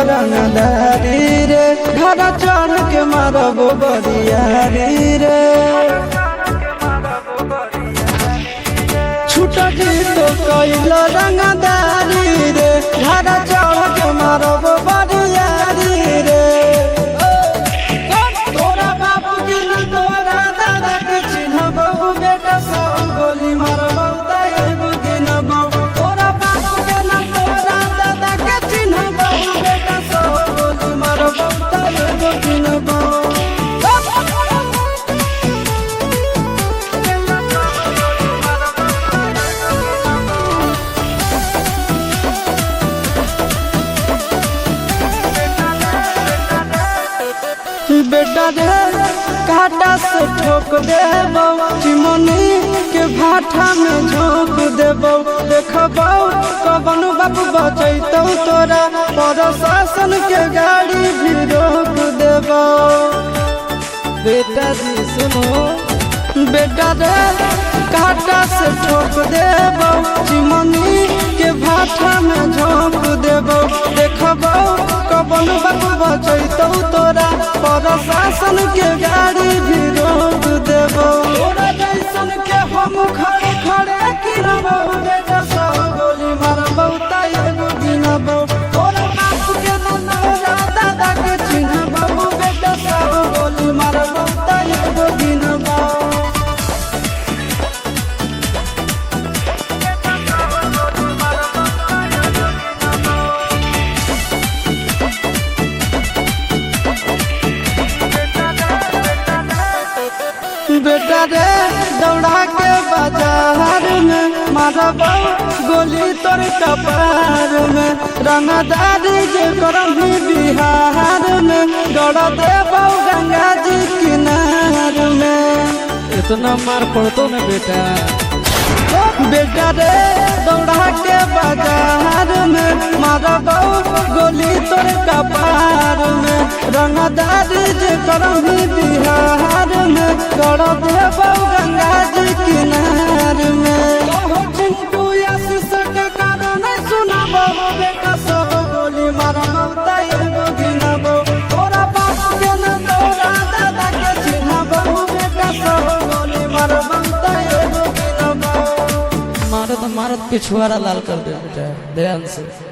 रंगदारी रे घर चढ़ के मारब बरियारी रे छूट तो कैल रंगदारी रे घर चढ़ के मारब बरियारी रे तोरा बाबू के न तोरा दादा के चिन्हबो बेटा सब गोली मारबो ताएबो गिनबो तोरा बाबू के न तोरा दादा के चिन्हबो बेटा सब गोली मारबो ताएबो गिनबो बेटा रे काटा से ठोक देबो चिमनी के भाठा में झोंक देबो देखबो कबन बाबू बचैतौ तोरा प्रशासन के गाड़ी भी रोक देबो बेटा जी सुनो बेटा रे काटा से ठोक देबो चिमनी के भाठा में झोंक देबो देखबो कबन बाबू बचैतौ तोरा प्रशासन के गाड़ी भी रोक देबो तोरा जैसन के हम खड़े खड़े गिनबो बेटा सब गोली मारबो ताएबो गिनबो तोरा बाप के न तोरा दादा के चिन्हबो बेटा सब गोली मारबो ताएबो गिनबो बेटा रे दौड़ा के बाजार में मारबो गोली तोर कपार में रंगदारी जे करही बिहार में दौड़ देबो गंगा जी किनार में इतना मार पड़तो न बेटा बेटा रे दौड़ा के बाजार में मारबो गोली तोर कपार में रंगदारी जे करही बिहार में दौड़ देबो गंगा जी किनार में चिंटू आशीष के कारण सुनबो बेटा सब गोली मारबो ताएबो गिनबो तोरा बाप के न तोरा दादा के चिन्हबो बेटा सब गोली मारबो ताएबो गिनबो मारत मारत पिछुआरा लाल कर दे बेटा ध्यान से।